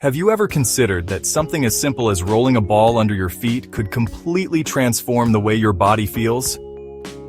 Have you ever considered that something as simple as rolling a ball under your feet could completely transform the way your body feels?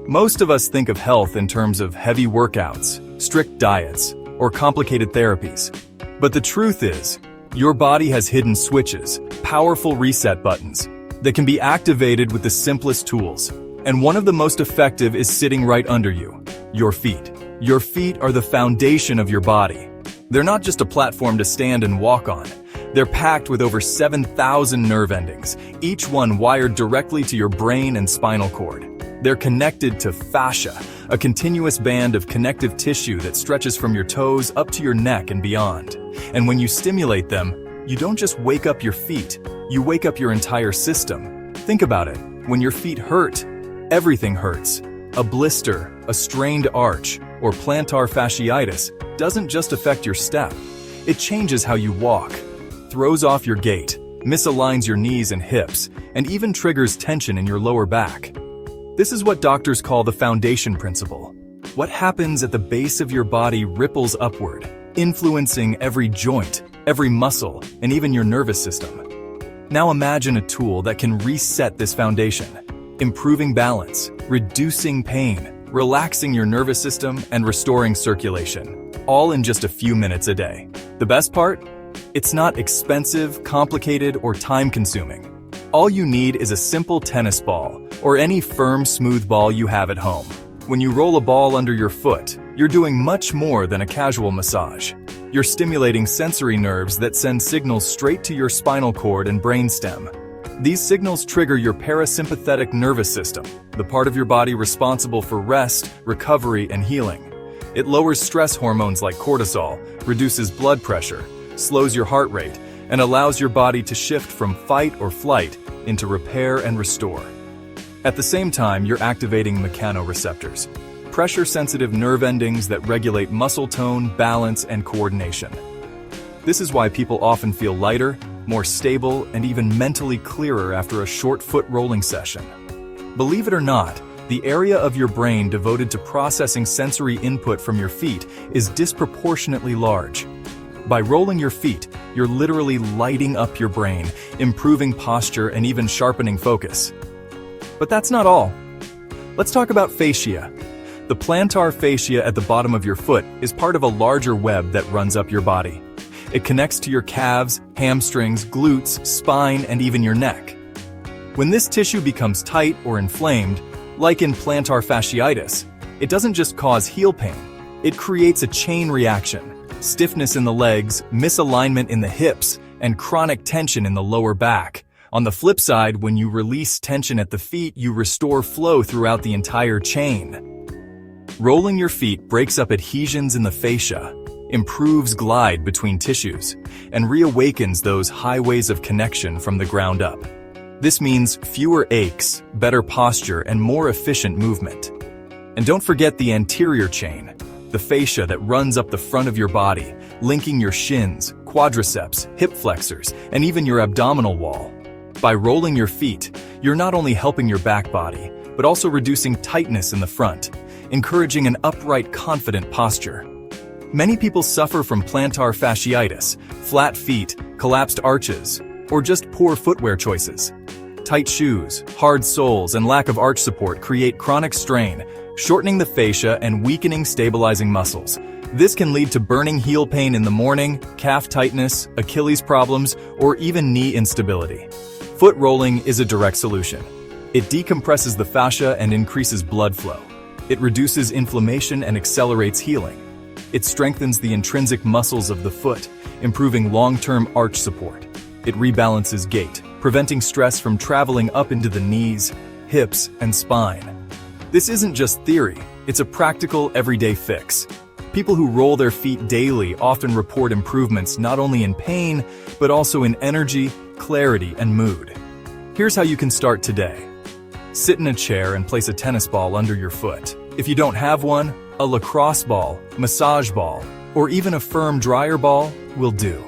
Most of us think of health in terms of heavy workouts, strict diets, or complicated therapies. But the truth is, your body has hidden switches, powerful reset buttons, that can be activated with the simplest tools. And one of the most effective is sitting right under you, your feet. Your feet are the foundation of your body. They're not just a platform to stand and walk on. They're packed with over 7,000 nerve endings, each one wired directly to your brain and spinal cord. They're connected to fascia, a continuous band of connective tissue that stretches from your toes up to your neck and beyond. And when you stimulate them, you don't just wake up your feet, you wake up your entire system. Think about it. When your feet hurt, everything hurts. A blister, a strained arch, or plantar fasciitis doesn't just affect your step. It changes how you walk, throws off your gait, misaligns your knees and hips, and even triggers tension in your lower back. This is what doctors call the foundation principle. What happens at the base of your body ripples upward, influencing every joint, every muscle, and even your nervous system. Now imagine a tool that can reset this foundation, improving balance, reducing pain, relaxing your nervous system, and restoring circulation, all in just a few minutes a day. The best part? It's not expensive, complicated, or time-consuming. All you need is a simple tennis ball, or any firm, smooth ball you have at home. When you roll a ball under your foot, you're doing much more than a casual massage. You're stimulating sensory nerves that send signals straight to your spinal cord and brainstem. These signals trigger your parasympathetic nervous system, the part of your body responsible for rest, recovery, and healing. It lowers stress hormones like cortisol, reduces blood pressure, slows your heart rate, and allows your body to shift from fight or flight into repair and restore. At the same time, you're activating mechanoreceptors, pressure-sensitive nerve endings that regulate muscle tone, balance, and coordination. This is why people often feel lighter, more stable, and even mentally clearer after a short foot rolling session. Believe it or not, the area of your brain devoted to processing sensory input from your feet is disproportionately large. By rolling your feet, you're literally lighting up your brain, improving posture, and even sharpening focus. But that's not all. Let's talk about fascia. The plantar fascia at the bottom of your foot is part of a larger web that runs up your body. It connects to your calves, hamstrings, glutes, spine, and even your neck. When this tissue becomes tight or inflamed, like in plantar fasciitis, it doesn't just cause heel pain. It creates a chain reaction: stiffness in the legs, misalignment in the hips, and chronic tension in the lower back. On the flip side, when you release tension at the feet, you restore flow throughout the entire chain. Rolling your feet breaks up adhesions in the fascia, improves glide between tissues, and reawakens those highways of connection from the ground up. This means fewer aches, better posture, and more efficient movement. And don't forget the anterior chain, the fascia that runs up the front of your body, linking your shins, quadriceps, hip flexors, and even your abdominal wall. By rolling your feet, you're not only helping your back body, but also reducing tightness in the front, encouraging an upright, confident posture. Many people suffer from plantar fasciitis, flat feet, collapsed arches, or just poor footwear choices. Tight shoes, hard soles, and lack of arch support create chronic strain, shortening the fascia and weakening stabilizing muscles. This can lead to burning heel pain in the morning, calf tightness, Achilles problems, or even knee instability. Foot rolling is a direct solution. It decompresses the fascia and increases blood flow. It reduces inflammation and accelerates healing. It strengthens the intrinsic muscles of the foot, improving long-term arch support. It rebalances gait, preventing stress from traveling up into the knees, hips, and spine. This isn't just theory, it's a practical, everyday fix. People who roll their feet daily often report improvements not only in pain, but also in energy, clarity, and mood. Here's how you can start today. Sit in a chair and place a tennis ball under your foot. If you don't have one, a lacrosse ball, massage ball, or even a firm dryer ball will do.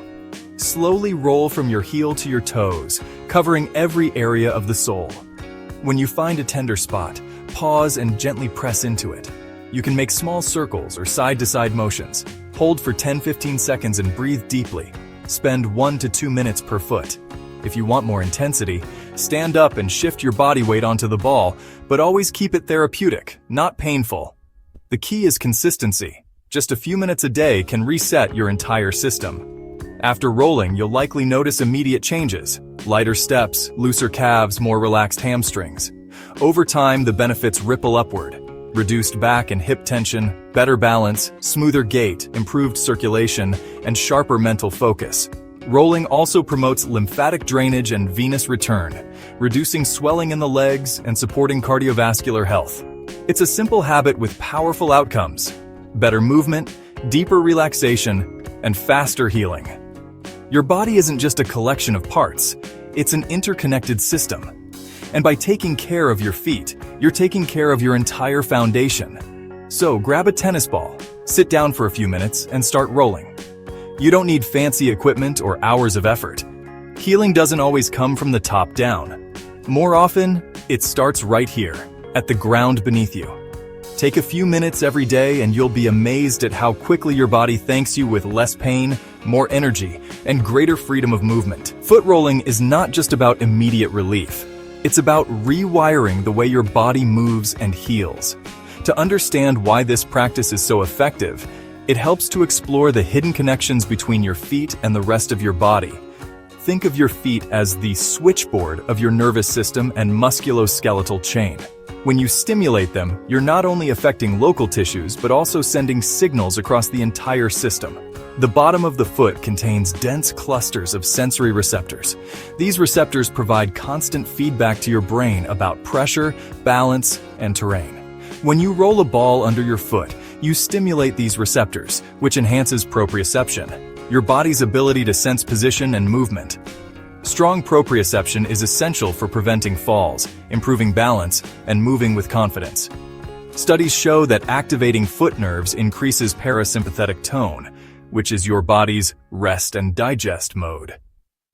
Slowly roll from your heel to your toes, covering every area of the sole. When you find a tender spot, pause and gently press into it. You can make small circles or side-to-side motions. Hold for 10-15 seconds and breathe deeply. spend 1 to 2 minutes per foot. If you want more intensity, stand up and shift your body weight onto the ball, but always keep it therapeutic, not painful. The key is consistency. Just a few minutes a day can reset your entire system. After rolling, you'll likely notice immediate changes: lighter steps, looser calves, more relaxed hamstrings. Over time, the benefits ripple upward: reduced back and hip tension, better balance, smoother gait, improved circulation, and sharper mental focus. Rolling also promotes lymphatic drainage and venous return, reducing swelling in the legs and supporting cardiovascular health. It's a simple habit with powerful outcomes: better movement, deeper relaxation, and faster healing. Your body isn't just a collection of parts, it's an interconnected system. And by taking care of your feet, you're taking care of your entire foundation. So grab a tennis ball, sit down for a few minutes, and start rolling. You don't need fancy equipment or hours of effort. Healing doesn't always come from the top down. More often, it starts right here, at the ground beneath you. Take a few minutes every day and you'll be amazed at how quickly your body thanks you with less pain, more energy, and greater freedom of movement. Foot rolling is not just about immediate relief. It's about rewiring the way your body moves and heals. To understand why this practice is so effective, it helps to explore the hidden connections between your feet and the rest of your body. Think of your feet as the switchboard of your nervous system and musculoskeletal chain. When you stimulate them, you're not only affecting local tissues, but also sending signals across the entire system. The bottom of the foot contains dense clusters of sensory receptors. These receptors provide constant feedback to your brain about pressure, balance, and terrain. When you roll a ball under your foot, you stimulate these receptors, which enhances proprioception, your body's ability to sense position and movement. Strong proprioception is essential for preventing falls, improving balance, and moving with confidence. Studies show that activating foot nerves increases parasympathetic tone, which is your body's rest and digest mode.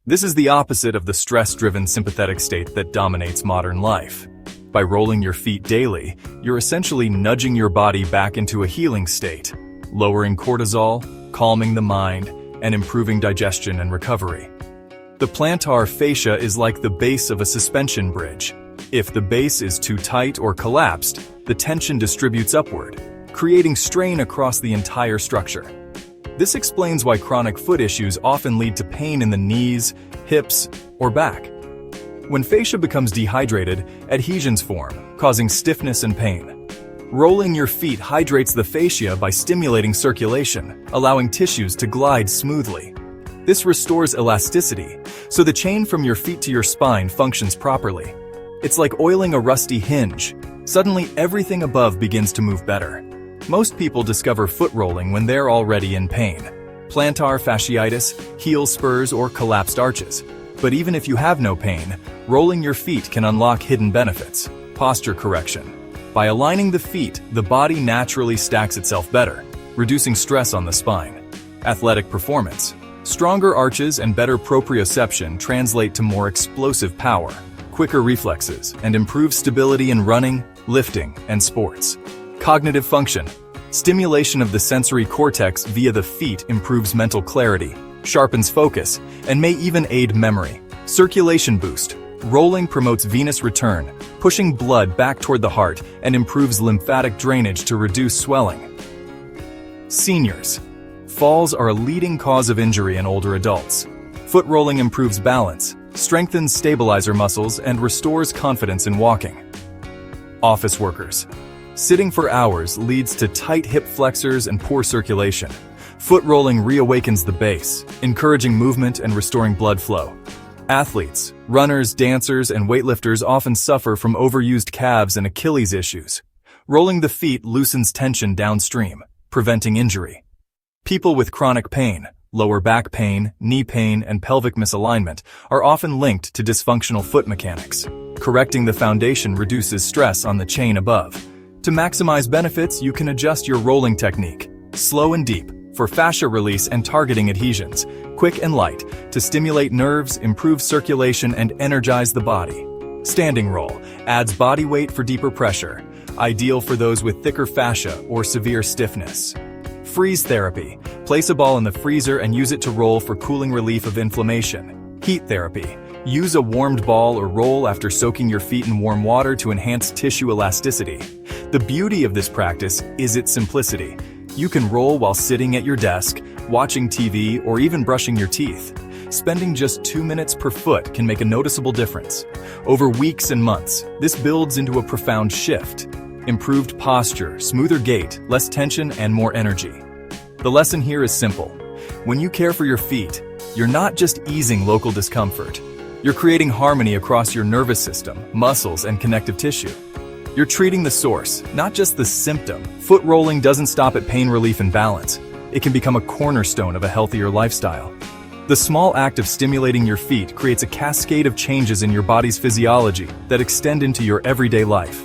This is the opposite of the stress-driven sympathetic state that dominates modern life. By rolling your feet daily, you're essentially nudging your body back into a healing state, lowering cortisol, calming the mind, and improving digestion and recovery. The plantar fascia is like the base of a suspension bridge. If the base is too tight or collapsed, the tension distributes upward, creating strain across the entire structure. This explains why chronic foot issues often lead to pain in the knees, hips, or back. When fascia becomes dehydrated, adhesions form, causing stiffness and pain. Rolling your feet hydrates the fascia by stimulating circulation, allowing tissues to glide smoothly. This restores elasticity, so the chain from your feet to your spine functions properly. It's like oiling a rusty hinge. Suddenly, everything above begins to move better. Most people discover foot rolling when they're already in pain: plantar fasciitis, heel spurs, or collapsed arches. But even if you have no pain, rolling your feet can unlock hidden benefits. Posture correction. By aligning the feet, the body naturally stacks itself better, reducing stress on the spine. Athletic performance. Stronger arches and better proprioception translate to more explosive power, quicker reflexes, and improved stability in running, lifting, and sports. Cognitive function. Stimulation of the sensory cortex via the feet improves mental clarity, sharpens focus, and may even aid memory. Circulation boost. Rolling promotes venous return, pushing blood back toward the heart, and improves lymphatic drainage to reduce swelling. Seniors. Falls are a leading cause of injury in older adults. Foot rolling improves balance, strengthens stabilizer muscles, and restores confidence in walking. Office workers. Sitting for hours leads to tight hip flexors and poor circulation. Foot rolling reawakens the base, encouraging movement and restoring blood flow. Athletes, runners, dancers, and weightlifters often suffer from overused calves and Achilles issues. Rolling the feet loosens tension downstream, preventing injury. People with chronic pain, lower back pain, knee pain, and pelvic misalignment are often linked to dysfunctional foot mechanics. Correcting the foundation reduces stress on the chain above. To maximize benefits, you can adjust your rolling technique. Slow and deep, for fascia release and targeting adhesions. Quick and light, to stimulate nerves, improve circulation, and energize the body. Standing roll, adds body weight for deeper pressure. Ideal for those with thicker fascia or severe stiffness. Freeze therapy. Place a ball in the freezer and use it to roll for cooling relief of inflammation. Heat therapy. Use a warmed ball or roll after soaking your feet in warm water to enhance tissue elasticity. The beauty of this practice is its simplicity. You can roll while sitting at your desk, watching TV, or even brushing your teeth. Spending just 2 minutes per foot can make a noticeable difference. Over weeks and months, this builds into a profound shift. Improved posture, smoother gait, less tension, and more energy. The lesson here is simple. When you care for your feet, you're not just easing local discomfort. You're creating harmony across your nervous system, muscles, and connective tissue. You're treating the source, not just the symptom. Foot rolling doesn't stop at pain relief and balance. It can become a cornerstone of a healthier lifestyle. The small act of stimulating your feet creates a cascade of changes in your body's physiology that extend into your everyday life.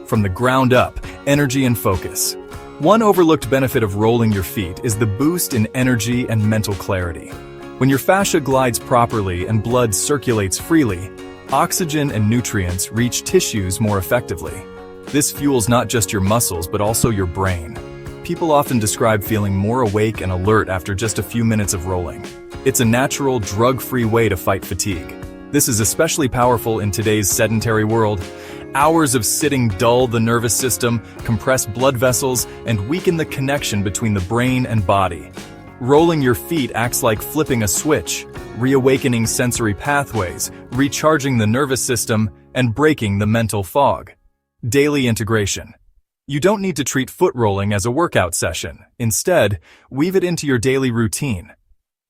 From the ground up, energy and focus. One overlooked benefit of rolling your feet is the boost in energy and mental clarity. When your fascia glides properly and blood circulates freely, oxygen and nutrients reach tissues more effectively. This fuels not just your muscles but also your brain. People often describe feeling more awake and alert after just a few minutes of rolling. It's a natural, drug-free way to fight fatigue. This is especially powerful in today's sedentary world. Hours of sitting dull the nervous system, compress blood vessels, and weaken the connection between the brain and body. Rolling your feet acts like flipping a switch, reawakening sensory pathways, recharging the nervous system, and breaking the mental fog. Daily integration. You don't need to treat foot rolling as a workout session. Instead, weave it into your daily routine.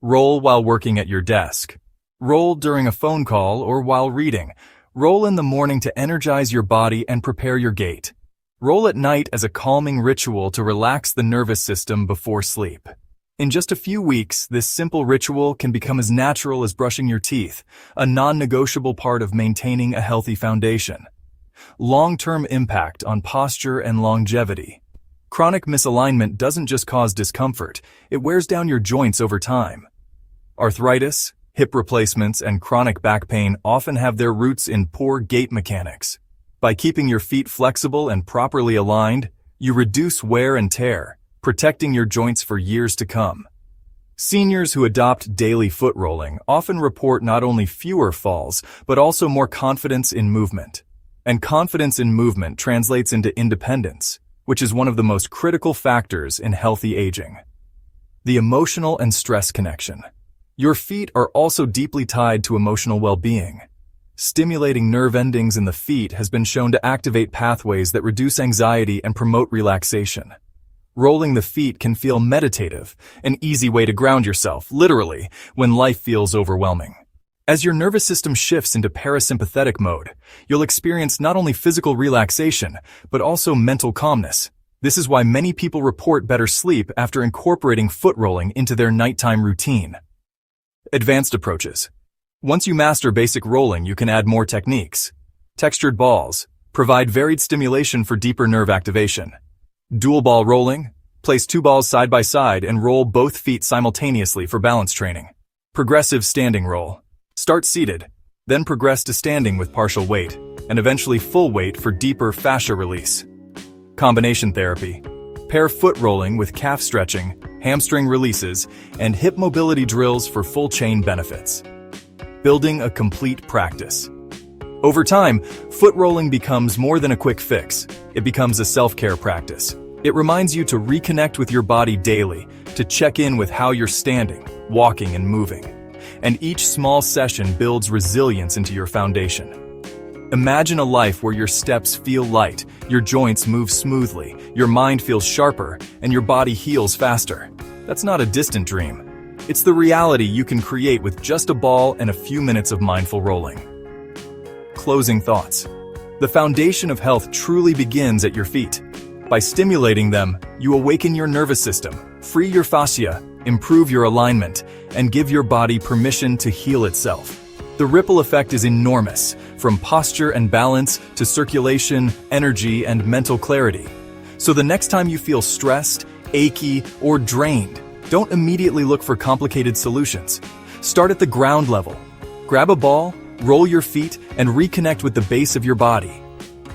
Roll while working at your desk. Roll during a phone call or while reading. Roll in the morning to energize your body and prepare your gait. Roll at night as a calming ritual to relax the nervous system before sleep. In just a few weeks, this simple ritual can become as natural as brushing your teeth, a non-negotiable part of maintaining a healthy foundation. Long-term impact on posture and longevity. Chronic misalignment doesn't just cause discomfort, it wears down your joints over time. Arthritis, hip replacements, and chronic back pain often have their roots in poor gait mechanics. By keeping your feet flexible and properly aligned, you reduce wear and tear, protecting your joints for years to come. Seniors who adopt daily foot rolling often report not only fewer falls, but also more confidence in movement. And confidence in movement translates into independence, which is one of the most critical factors in healthy aging. The emotional and stress connection. Your feet are also deeply tied to emotional well-being. Stimulating nerve endings in the feet has been shown to activate pathways that reduce anxiety and promote relaxation. Rolling the feet can feel meditative, an easy way to ground yourself, literally, when life feels overwhelming. As your nervous system shifts into parasympathetic mode, you'll experience not only physical relaxation, but also mental calmness. This is why many people report better sleep after incorporating foot rolling into their nighttime routine. Advanced approaches. Once you master basic rolling, you can add more techniques. Textured balls provide varied stimulation for deeper nerve activation. Dual ball rolling. Place 2 balls side by side and roll both feet simultaneously for balance training. Progressive standing roll. Start seated, then progress to standing with partial weight, and eventually full weight for deeper fascia release. Combination therapy. Pair foot rolling with calf stretching, hamstring releases, and hip mobility drills for full chain benefits. Building a complete practice. Over time, foot rolling becomes more than a quick fix. It becomes a self-care practice. It reminds you to reconnect with your body daily, to check in with how you're standing, walking, and moving. And each small session builds resilience into your foundation. Imagine a life where your steps feel light, your joints move smoothly, your mind feels sharper, and your body heals faster. That's not a distant dream. It's the reality you can create with just a ball and a few minutes of mindful rolling. Closing thoughts. The foundation of health truly begins at your feet. By stimulating them, you awaken your nervous system, free your fascia, improve your alignment, and give your body permission to heal itself. The ripple effect is enormous, from posture and balance to circulation, energy, and mental clarity. So the next time you feel stressed, achy, or drained, don't immediately look for complicated solutions. Start at the ground level. Grab a ball, roll your feet, and reconnect with the base of your body.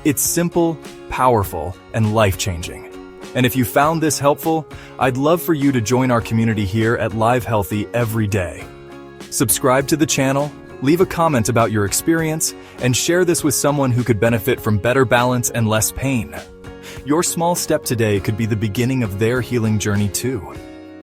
It's simple, powerful, and life-changing. And if you found this helpful, I'd love for you to join our community here at Live Healthy every day. Subscribe to the channel, leave a comment about your experience, and share this with someone who could benefit from better balance and less pain. Your small step today could be the beginning of their healing journey too.